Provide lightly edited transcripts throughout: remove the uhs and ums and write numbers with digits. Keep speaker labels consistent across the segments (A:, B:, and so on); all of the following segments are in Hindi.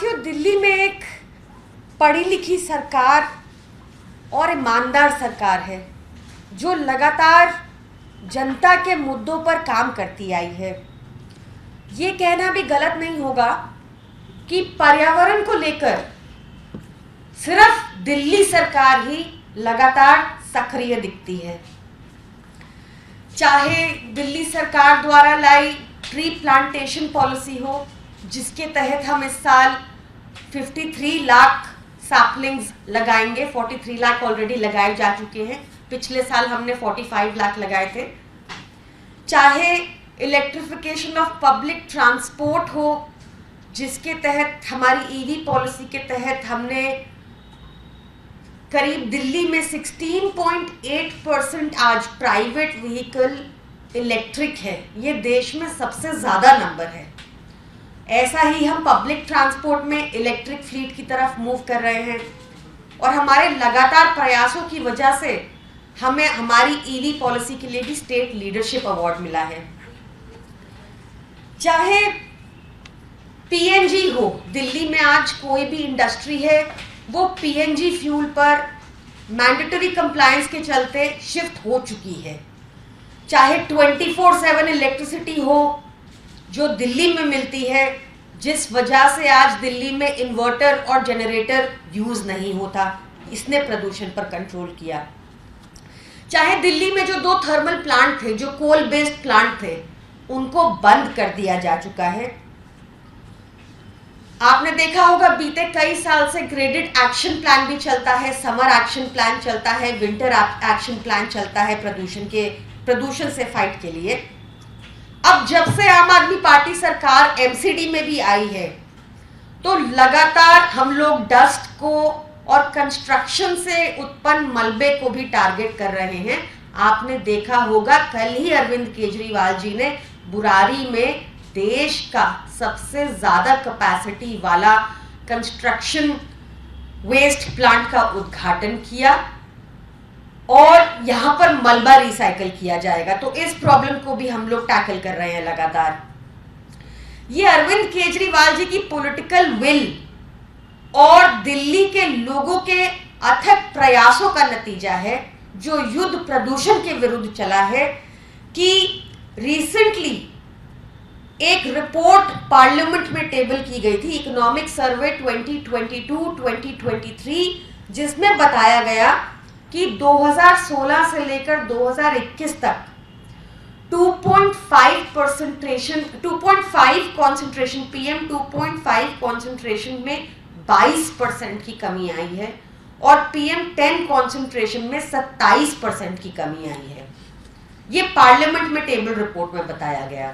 A: साथियों, दिल्ली में एक पढ़ी लिखी सरकार और ईमानदार सरकार है जो लगातार जनता के मुद्दों पर काम करती आई है। ये कहना भी गलत नहीं होगा कि पर्यावरण को लेकर सिर्फ दिल्ली सरकार ही लगातार सक्रिय दिखती है। चाहे दिल्ली सरकार द्वारा लाई ट्री प्लांटेशन पॉलिसी हो, जिसके तहत हम इस साल 53 लाख सैपलिंग्स लगाएंगे। 43 लाख ऑलरेडी लगाए जा चुके हैं, पिछले साल हमने 45 लाख लगाए थे। चाहे इलेक्ट्रिफिकेशन ऑफ पब्लिक ट्रांसपोर्ट हो, जिसके तहत हमारी ईवी पॉलिसी के तहत हमने करीब दिल्ली में 16.8% आज प्राइवेट व्हीकल इलेक्ट्रिक है। ये देश में सबसे ज़्यादा नंबर है। ऐसा ही हम पब्लिक ट्रांसपोर्ट में इलेक्ट्रिक फ्लीट की तरफ मूव कर रहे हैं और हमारे लगातार प्रयासों की वजह से हमें हमारी ईवी पॉलिसी के लिए भी स्टेट लीडरशिप अवार्ड मिला है। चाहे पीएनजी हो, दिल्ली में आज कोई भी इंडस्ट्री है वो पीएनजी फ्यूल पर मैंडेटरी कंप्लायंस के चलते शिफ्ट हो चुकी है। चाहे 24/7 इलेक्ट्रिसिटी हो जो दिल्ली में मिलती है, जिस वजह से आज दिल्ली में इन्वर्टर और जनरेटर यूज नहीं होता, इसने प्रदूषण पर कंट्रोल किया। चाहे दिल्ली में जो 2 थर्मल प्लांट थे, जो कोल बेस्ड प्लांट थे, उनको बंद कर दिया जा चुका है। आपने देखा होगा बीते कई साल से ग्रेडेड एक्शन प्लान भी चलता है, समर एक्शन प्लान चलता है, विंटर एक्शन प्लान चलता है प्रदूषण से फाइट के लिए। अब जब से आम आदमी पार्टी सरकार एमसीडी में भी आई है, तो लगातार हम लोग डस्ट को और कंस्ट्रक्शन से उत्पन्न मलबे को भी टारगेट कर रहे हैं। आपने देखा होगा कल ही अरविंद केजरीवाल जी ने बुरारी में देश का सबसे ज्यादा कैपेसिटी वाला कंस्ट्रक्शन वेस्ट प्लांट का उद्घाटन किया और यहां पर मलबा रिसाइकल किया जाएगा। तो इस प्रॉब्लम को भी हम लोग टैकल कर रहे हैं लगातार। ये अरविंद केजरीवाल जी की पॉलिटिकल विल और दिल्ली के लोगों के अथक प्रयासों का नतीजा है, जो युद्ध प्रदूषण के विरुद्ध चला है। कि रिसेंटली एक रिपोर्ट पार्लियामेंट में टेबल की गई थी, इकोनॉमिक सर्वे 2022-2023, जिसमें बताया गया कि 2016 से लेकर 2021 तक 2.5 कॉन्सेंट्रेशन PM 2.5 कॉन्सेंट्रेशन में 22% की कमी आई है और PM 10 कॉन्सेंट्रेशन में 27% की कमी आई है। ये पार्लियामेंट में टेबल रिपोर्ट में बताया गया।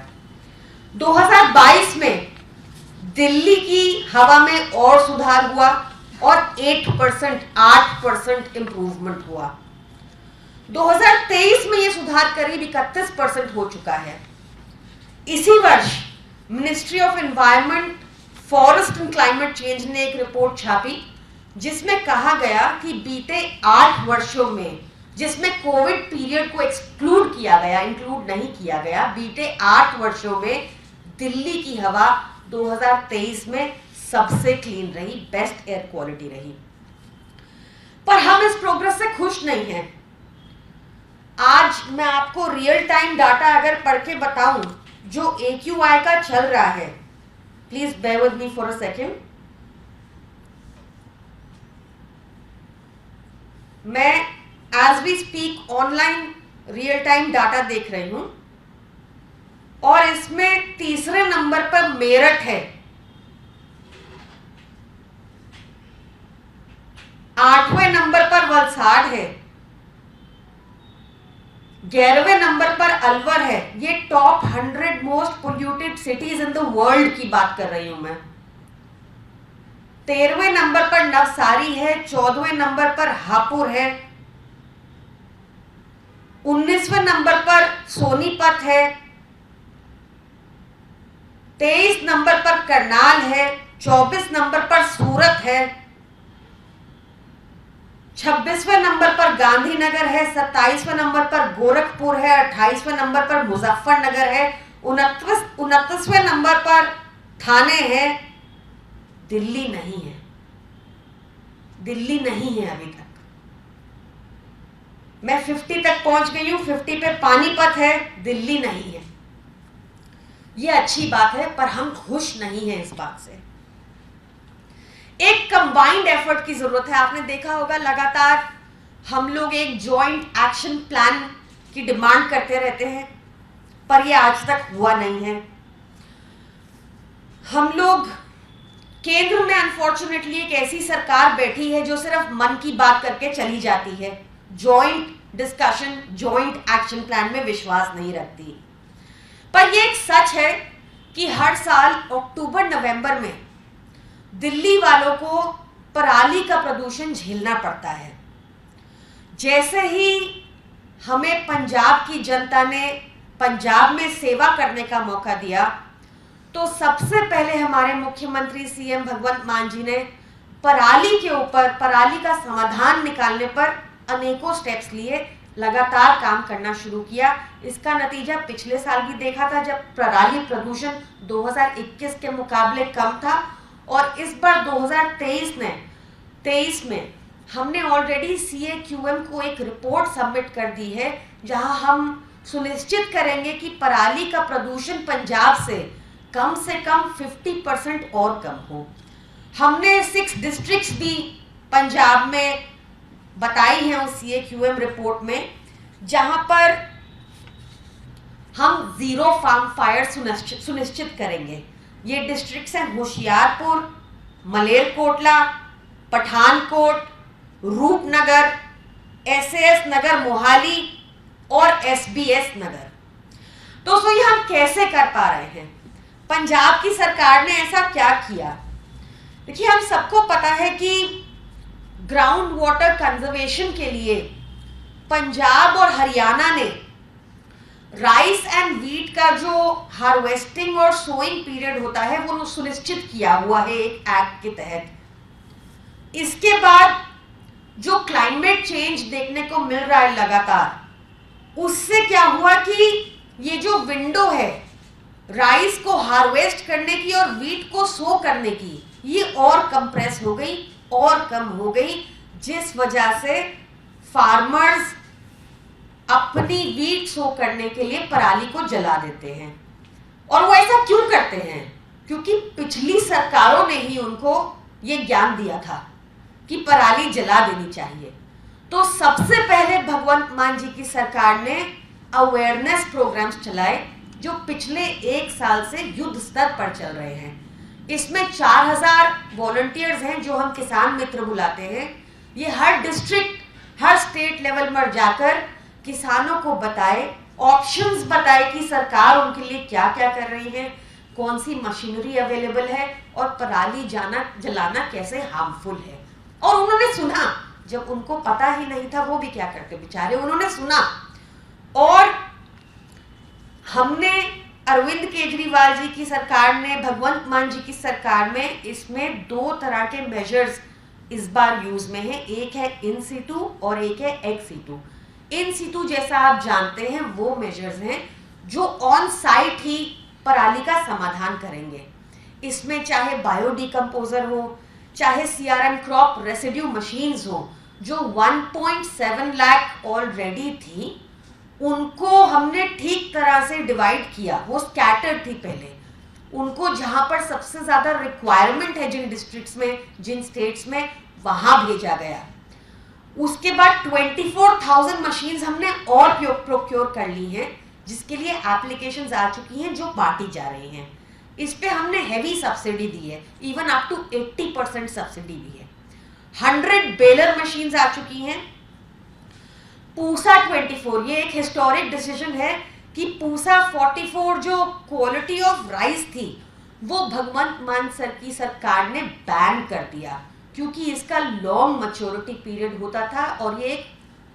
A: 2022 में दिल्ली की हवा में और सुधार हुआ और 8% इंप्रूवमेंट हुआ। 2023 में यह सुधार करीब 31% हो चुका है। इसी वर्ष ministry of environment, forest and climate change ने एक रिपोर्ट छापी, जिसमें कहा गया कि बीते 8 वर्षों में, जिसमें कोविड पीरियड को इंक्लूड नहीं किया गया, बीते 8 वर्षों में दिल्ली की हवा 2023 में सबसे क्लीन रही, बेस्ट एयर क्वालिटी रही। पर हम इस प्रोग्रेस से खुश नहीं हैं। आज मैं आपको रियल टाइम डाटा अगर पढ़ के बताऊं जो AQI का चल रहा है, please bear with me for a second. मैं as we speak online real time data देख रही हूं और इसमें तीसरे नंबर पर मेरठ है, 8वें नंबर पर वलसाड़ है, 11वें नंबर पर अलवर है। ये top 100 most polluted cities in the world की बात कर रही हूं मैं। 13वें नंबर पर नवसारी है, 14वें नंबर पर हापुड़ है, 19वें नंबर पर सोनीपत है, 23 नंबर पर करनाल है, 24 नंबर पर सूरत है, 26वें नंबर पर गांधीनगर है, 27वें नंबर पर गोरखपुर है, 28वें नंबर पर मुजफ्फरनगर है, 29वें नंबर पर थाने है, दिल्ली नहीं है, दिल्ली नहीं है अभी तक। मैं 50 तक पहुंच गई हूं, 50 पे पानीपत है, दिल्ली नहीं है। ये अच्छी बात है, पर हम खुश नहीं हैं इस बात से। एक कंबाइंड एफर्ट की जरूरत है। आपने देखा होगा लगातार हम लोग एक जॉइंट एक्शन प्लान की डिमांड करते रहते हैं, पर यह आज तक हुआ नहीं है। हम लोग केंद्र में अनफॉर्चुनेटली एक ऐसी सरकार बैठी है जो सिर्फ मन की बात करके चली जाती है, joint discussion, joint action plan में विश्वास नहीं रखती। पर यह एक सच है कि हर साल अक्टूबर नवंबर में दिल्ली वालों को पराली का प्रदूषण झेलना पड़ता है। जैसे ही हमें पंजाब की जनता ने पंजाब में सेवा करने का मौका दिया, तो सबसे पहले हमारे मुख्यमंत्री सीएम भगवंत मान जी ने पराली के ऊपर, पराली का समाधान निकालने पर अनेकों स्टेप्स लिए, लगातार काम करना शुरू किया। इसका नतीजा पिछले साल भी देखा था, जब पराली प्रदूषण 2021 के मुकाबले कम था, और इस बार 2023 में हमने ऑलरेडी CAQM को एक रिपोर्ट सबमिट कर दी है, जहां हम सुनिश्चित करेंगे कि पराली का प्रदूषण पंजाब से कम 50% और कम हो। हमने 6 डिस्ट्रिक्ट्स भी पंजाब में बताई हैं उस CAQM रिपोर्ट में, जहां पर हम जीरो फार्म फायर सुनिश्चित करेंगे। ये डिस्ट्रिक्ट्स हैं होशियारपुर, मलेरकोटला, पठानकोट, रूपनगर, SAS नगर मोहाली और SBS नगर। दोस्तों, ये हम कैसे कर पा रहे हैं? पंजाब की सरकार ने ऐसा क्या किया? देखिए, हम सबको पता है कि ग्राउंड वाटर कंजर्वेशन के लिए पंजाब और हरियाणा ने राइस एंड व्हीट का जो हार्वेस्टिंग और सोइंग पीरियड होता है वो सुनिश्चित किया हुआ है एक एक्ट के तहत। इसके बाद जो क्लाइमेट चेंज देखने को मिल रहा है लगातार, उससे क्या हुआ कि ये जो विंडो है राइस को हार्वेस्ट करने की और व्हीट को सो करने की, ये और कंप्रेस हो गई और कम हो गई, जिस वजह से फार्मर्स अपनी व्हीट सो करने के लिए पराली को जला देते हैं। और वो ऐसा क्यों करते हैं? क्योंकि पिछली सरकारों ने ही उनको ये ज्ञान दिया था कि पराली जला देनी चाहिए। तो सबसे पहले भगवंत मान जी की सरकार ने अवेयरनेस प्रोग्राम्स चलाए, जो पिछले 1 साल से युद्ध स्तर पर चल रहे हैं। इसमें 4000 वॉलंटियर्स हैं जो हम किसान मित्र बुलाते हैं। ये हर डिस्ट्रिक्ट, हर स्टेट लेवल पर जाकर किसानों को बताए, ऑप्शंस बताए कि सरकार उनके लिए क्या क्या कर रही है, कौन सी मशीनरी अवेलेबल है और पराली जलाना कैसे हार्मफुल है। और उन्होंने सुना, जब उनको पता ही नहीं था वो भी क्या करते बेचारे, उन्होंने सुना। और हमने अरविंद केजरीवाल जी की सरकार ने, भगवंत मान जी की सरकार में, इसमें 2 तरह के मेजर्स इस बार यूज में है। एक है इन सीटू और एक है एक्स सीटू। इन सीटू जैसा आप जानते हैं वो मेजर्स हैं जो ऑन साइट ही पराली का समाधान करेंगे। इसमें चाहे बायोडिकम्पोजर हो, चाहे CRM क्रॉप रेसिड्यू मशीन्स हो, जो 1.7 लाख ऑलरेडी थी, उनको हमने ठीक तरह से डिवाइड किया। वो स्कैटर्ड थी पहले, उनको जहां पर सबसे ज्यादा रिक्वायरमेंट है, जिन डिस्ट्रिक्ट्स में, जिन स्टेट्स में, वहां भेजा गया। उसके बाद 24,000 मशीन्स हमने और प्रोक्योर कर ली हैं, जिसके लिए एप्लीकेशंस आ चुकी हैं, जो बांटी जा रही हैं। इस पे हमने हेवी सब्सिडी दी है, इवन अप टू 80% सब्सिडी भी है। 100 बेलर मशीन्स आ चुकी हैं। पूसा 24, ये एक हिस्टोरिक डिसीजन है कि पूसा 44 जो क्वालिटी ऑफ राइस थी, वो भगवंत मान सर की सरकार ने बैन कर दिया, क्योंकि इसका लॉन्ग मैच्योरिटी पीरियड होता था और ये एक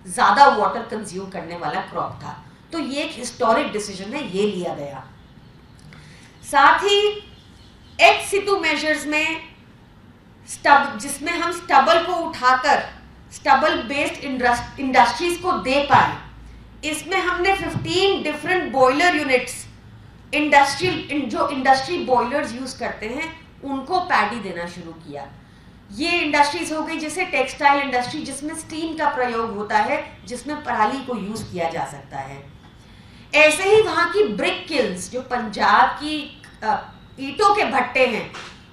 A: ज्यादा वाटर कंज्यूम करने वाला क्रॉप था। तो ये एक हिस्टोरिक डिसीजन है, ये लिया गया। साथ ही एक्स सिटू मेजर्स में जिसमें हम स्टबल को उठाकर स्टबल बेस्ड इंडस्ट्रीज को दे पाए, इसमें हमने 15 different boiler units, industry boilers use करते हैं, उनको पैडी देना शुरू किया। ये इंडस्ट्रीज हो गई जैसे टेक्सटाइल इंडस्ट्री जिसमें स्टीम का प्रयोग होता है, जिसमें पराली को यूज किया जा सकता है। ऐसे ही वहां की ब्रिक किल्स जो पंजाब की ईंटों के भट्टे हैं,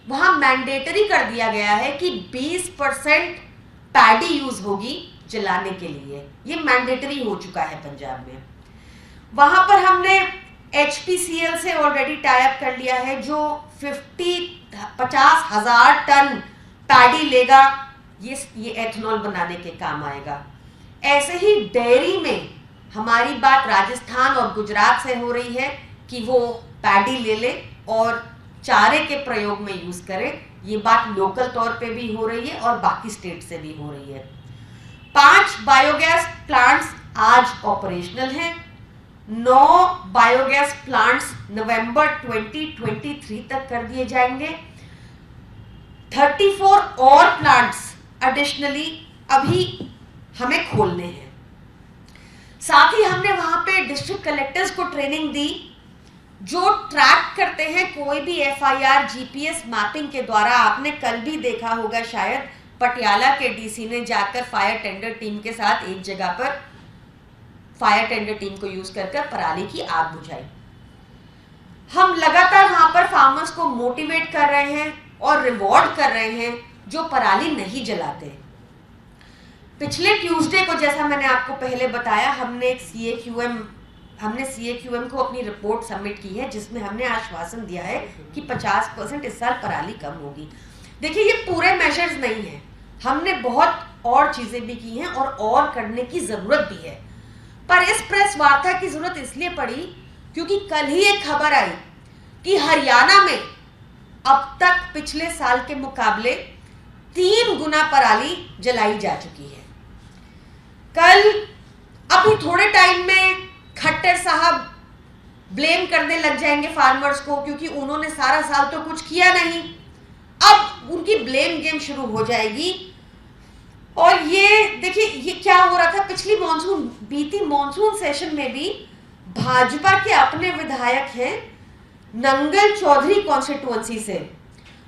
A: वहां मैंडेटरी कर दिया गया है कि 20% पैडी यूज होगी जलाने के लिए। ये मैंडेटरी हो चुका है पंजाब में। वहां पर हमने HPCL से ऑलरेडी टाई अप कर लिया है जो 50,000 टन पैडी लेगा। ये एथेनॉल बनाने के काम आएगा। ऐसे ही डेयरी में हमारी बात राजस्थान और गुजरात से हो रही है कि वो पैडी ले ले और चारे के प्रयोग में यूज करे। ये बात लोकल तौर पे भी हो रही है और बाकी स्टेट से भी हो रही है। 5 बायोगैस प्लांट्स आज ऑपरेशनल हैं। 9 बायोगैस प्लांट्स नवंबर 2023 तक कर दिए जाएंगे। 34 और प्लांट्स एडिशनली अभी हमें खोलने हैं। साथ ही हमने वहां पे डिस्ट्रिक्ट कलेक्टर्स को ट्रेनिंग दी जो ट्रैक करते हैं कोई भी FIR GPS मैपिंग के द्वारा। आपने कल भी देखा होगा शायद पटियाला के DC ने जाकर फायर टेंडर टीम के साथ एक जगह पर फायर टेंडर टीम को यूज कर पराली की आग बुझाई। हम लगातार वहां पर फार्मर्स को मोटिवेट कर रहे हैं और रिवॉर्ड कर रहे हैं जो पराली नहीं जलाते। पिछले ट्यूसडे को जैसा मैंने आपको पहले बताया, हमने CAQM को अपनी रिपोर्ट सबमिट की है जिसमें हमने आश्वासन दिया है कि 50% इस साल पराली कम होगी। देखिए ये पूरे मेजर्स नहीं है, हमने बहुत और चीजें भी की हैं और करने की जरूरत भी है। पर इस प्रेस वार्ता की जरूरत इसलिए पड़ी क्योंकि कल ही एक खबर आई कि हरियाणा में अब तक पिछले साल के मुकाबले 3 गुना पराली जलाई जा चुकी है। कल अभी थोड़े टाइम में खट्टर साहब ब्लेम करने लग जाएंगे फार्मर्स को क्योंकि उन्होंने सारा साल तो कुछ किया नहीं। अब उनकी ब्लेम गेम शुरू हो जाएगी। और ये देखिए ये क्या हो रहा था पिछली बीती मॉनसून सेशन में भी भाजपा के अपने विधायक हैं नंगल चौधरी कॉन्स्टिट्यूएंसी से,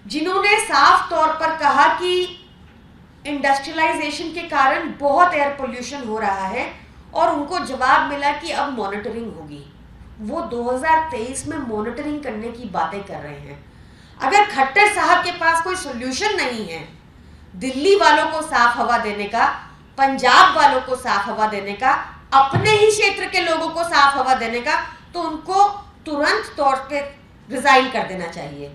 A: जिन्होंने साफ तौर पर कहा कि इंडस्ट्रियलाइजेशन के कारण बहुत एयर पोल्यूशन हो रहा है और उनको जवाब मिला कि अब मॉनिटरिंग होगी। वो 2023 में मॉनिटरिंग करने की बातें कर रहे हैं। अगर खट्टर साहब के पास कोई सोल्यूशन नहीं है दिल्ली वालों को साफ हवा देने का, पंजाब वालों को साफ हवा देने का, अपने ही क्षेत्र के लोगों को साफ हवा देने का, तो उनको तुरंत तौर पे रिजाइन कर देना चाहिए।